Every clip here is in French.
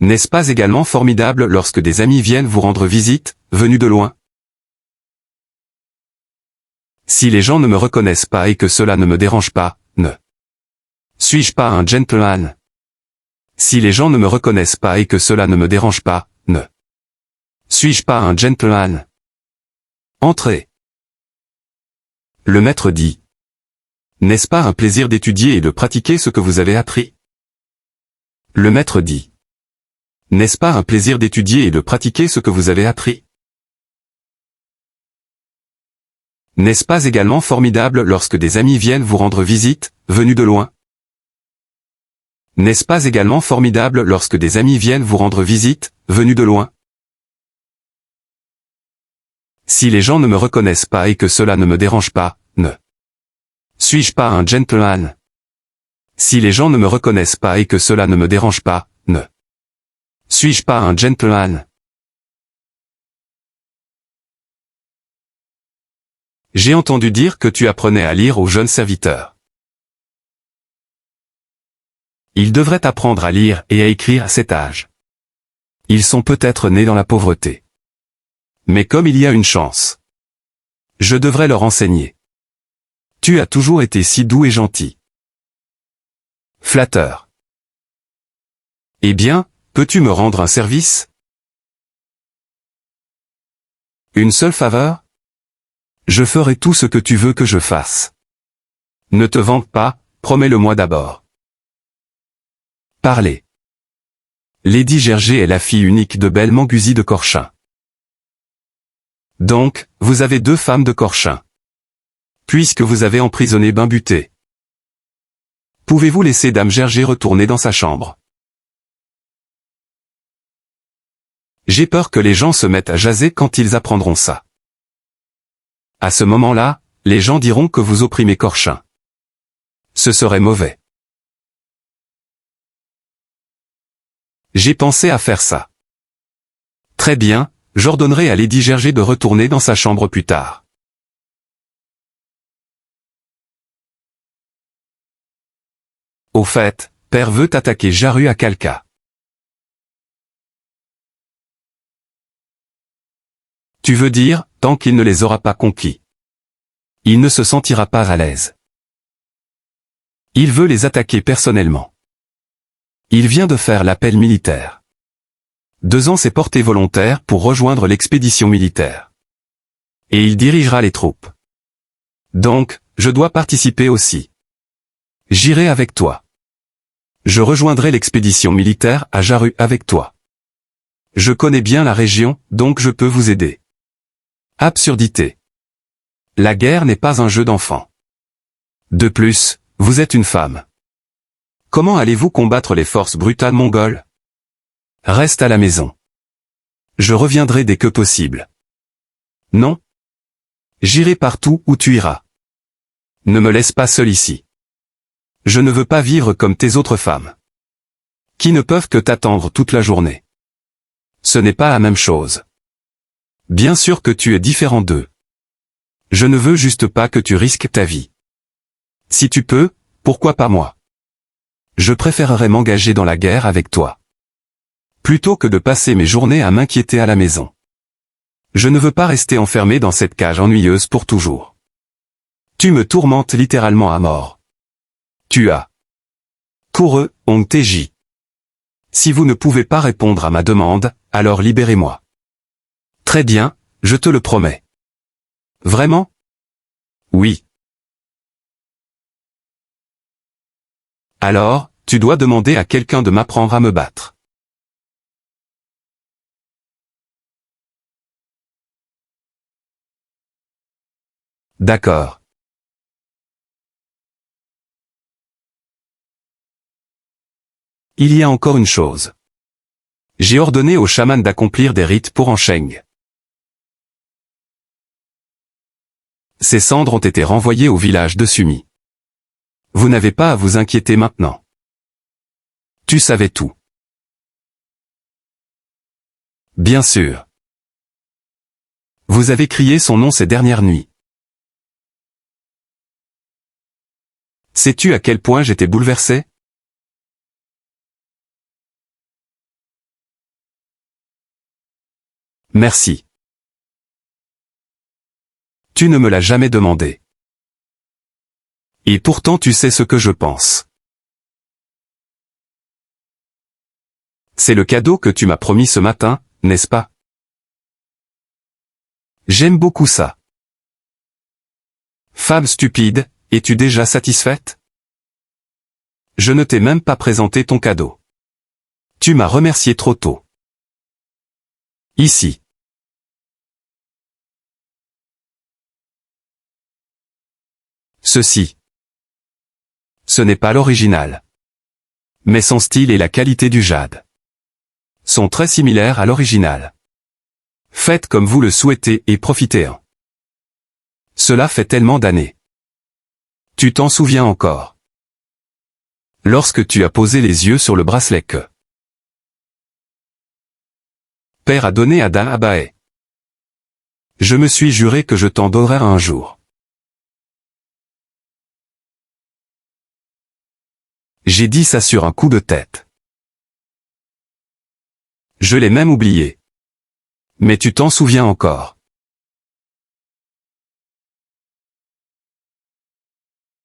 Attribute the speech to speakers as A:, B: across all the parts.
A: N'est-ce pas également formidable lorsque des amis viennent vous rendre visite, venus de loin? Si les gens ne me reconnaissent pas et que cela ne me dérange pas, ne suis-je pas un gentleman? Si les gens ne me reconnaissent pas et que cela ne me dérange pas, ne suis-je pas un gentleman? Entrez. Le maître dit. N'est-ce pas un plaisir d'étudier et de pratiquer ce que vous avez appris? Le maître dit. N'est-ce pas un plaisir d'étudier et de pratiquer ce que vous avez appris? N'est-ce pas également formidable lorsque des amis viennent vous rendre visite, venus de loin? N'est-ce pas également formidable lorsque des amis viennent vous rendre visite, venus de loin? Si les gens ne me reconnaissent pas et que cela ne me dérange pas, ne suis-je pas un gentleman? Si les gens ne me reconnaissent pas et que cela ne me dérange pas, ne suis-je pas un gentleman? J'ai entendu dire que tu apprenais à lire aux jeunes serviteurs. Ils devraient apprendre à lire et à écrire à cet âge. Ils sont peut-être nés dans la pauvreté. Mais comme il y a une chance, je devrais leur enseigner. Tu as toujours été si doux et gentil. Flatteur. Eh bien, peux-tu me rendre un service? Une seule faveur? Je ferai tout ce que tu veux que je fasse. Ne te vante pas, promets-le-moi d'abord. Parlez. Lady Gerger est la fille unique de Belle Manguzy de Corchin. Donc, vous avez 2 femmes de Corchin. Puisque vous avez emprisonné Bain-Buté. Pouvez-vous laisser Dame Gerger retourner dans sa chambre? J'ai peur que les gens se mettent à jaser quand ils apprendront ça. À ce moment-là, les gens diront que vous opprimez Corchin. Ce serait mauvais. J'ai pensé à faire ça. Très bien, j'ordonnerai à Lady Gerger de retourner dans sa chambre plus tard. Au fait, Père veut attaquer Jaru à Calca. Tu veux dire, tant qu'il ne les aura pas conquis. Il ne se sentira pas à l'aise. Il veut les attaquer personnellement. Il vient de faire l'appel militaire. 2 ans s'est porté volontaire pour rejoindre l'expédition militaire. Et il dirigera les troupes. Donc, je dois participer aussi. J'irai avec toi. Je rejoindrai l'expédition militaire à Jaru avec toi. Je connais bien la région, donc je peux vous aider. Absurdité. La guerre n'est pas un jeu d'enfant. De plus, vous êtes une femme. Comment allez-vous combattre les forces brutales mongoles? Reste à la maison. Je reviendrai dès que possible. Non? J'irai partout où tu iras. Ne me laisse pas seul ici. Je ne veux pas vivre comme tes autres femmes. Qui ne peuvent que t'attendre toute la journée. Ce n'est pas la même chose. Bien sûr que tu es différent d'eux. Je ne veux juste pas que tu risques ta vie. Si tu peux, pourquoi pas moi? Je préférerais m'engager dans la guerre avec toi. Plutôt que de passer mes journées à m'inquiéter à la maison. Je ne veux pas rester enfermé dans cette cage ennuyeuse pour toujours. Tu me tourmentes littéralement à mort. Tu as Koureux, Ong Teji. Si vous ne pouvez pas répondre à ma demande, alors libérez-moi. Très bien, je te le promets. Vraiment? Oui. Alors, tu dois demander à quelqu'un de m'apprendre à me battre. D'accord. Il y a encore une chose. J'ai ordonné au chaman d'accomplir des rites pour Ansheng. Ces cendres ont été renvoyées au village de Sumi. Vous n'avez pas à vous inquiéter maintenant. Tu savais tout. Bien sûr. Vous avez crié son nom ces dernières nuits. Sais-tu à quel point j'étais bouleversé? Merci. Tu ne me l'as jamais demandé. Et pourtant tu sais ce que je pense. C'est le cadeau que tu m'as promis ce matin, n'est-ce pas? J'aime beaucoup ça. Femme stupide, es-tu déjà satisfaite? Je ne t'ai même pas présenté ton cadeau. Tu m'as remercié trop tôt. Ici. Ceci. Ce n'est pas l'original. Mais son style et la qualité du jade sont très similaires à l'original. Faites comme vous le souhaitez et profitez-en. Cela fait tellement d'années. Tu t'en souviens encore. Lorsque tu as posé les yeux sur le bracelet que Père a donné à Dan Abaé. Je me suis juré que je t'en donnerais un jour. J'ai dit ça sur un coup de tête. Je l'ai même oublié. Mais tu t'en souviens encore.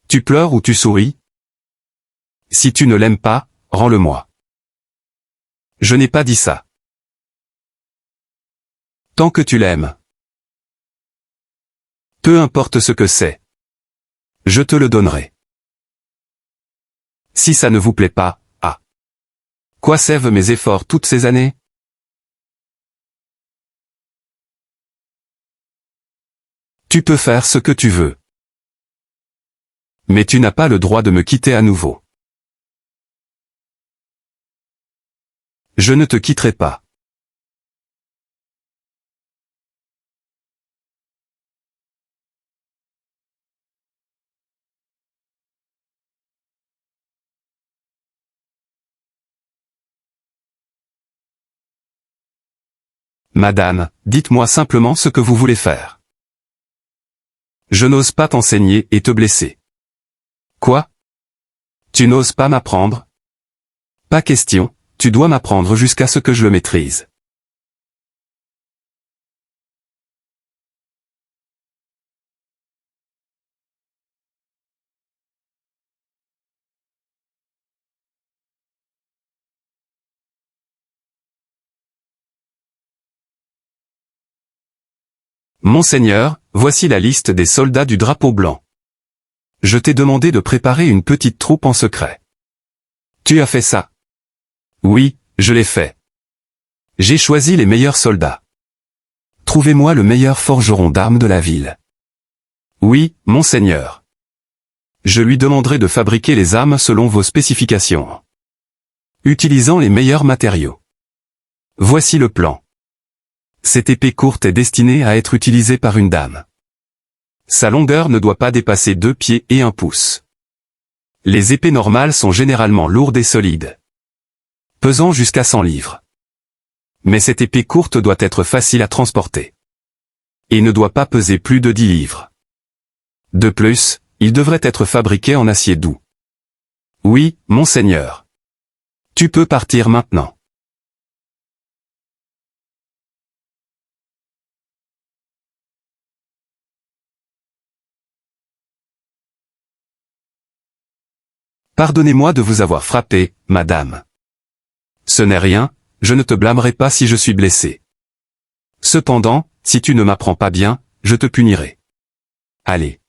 A: Tu pleures ou tu souris? Si tu ne l'aimes pas, rends-le-moi. Je n'ai pas dit ça. Tant que tu l'aimes. Peu importe ce que c'est. Je te le donnerai. Si ça ne vous plaît pas, ah. Quoi servent mes efforts toutes ces années? Tu peux faire ce que tu veux. Mais tu n'as pas le droit de me quitter à nouveau. Je ne te quitterai pas. Madame, dites-moi simplement ce que vous voulez faire. Je n'ose pas t'enseigner et te blesser. Quoi? Tu n'oses pas m'apprendre? Pas question, tu dois m'apprendre jusqu'à ce que je le maîtrise. Monseigneur, voici la liste des soldats du drapeau blanc. Je t'ai demandé de préparer une petite troupe en secret. Tu as fait ça? Oui, je l'ai fait. J'ai choisi les meilleurs soldats. Trouvez-moi le meilleur forgeron d'armes de la ville. Oui, monseigneur. Je lui demanderai de fabriquer les armes selon vos spécifications. Utilisant les meilleurs matériaux. Voici le plan. Cette épée courte est destinée à être utilisée par une dame. Sa longueur ne doit pas dépasser 2 pieds et 1 pouce. Les épées normales sont généralement lourdes et solides, pesant jusqu'à 100 livres. Mais cette épée courte doit être facile à transporter. Et ne doit pas peser plus de 10 livres. De plus, il devrait être fabriqué en acier doux. Oui, monseigneur. Tu peux partir maintenant. Pardonnez-moi de vous avoir frappé, madame. Ce n'est rien, je ne te blâmerai pas si je suis blessé. Cependant, si tu ne m'apprends pas bien, je te punirai. Allez.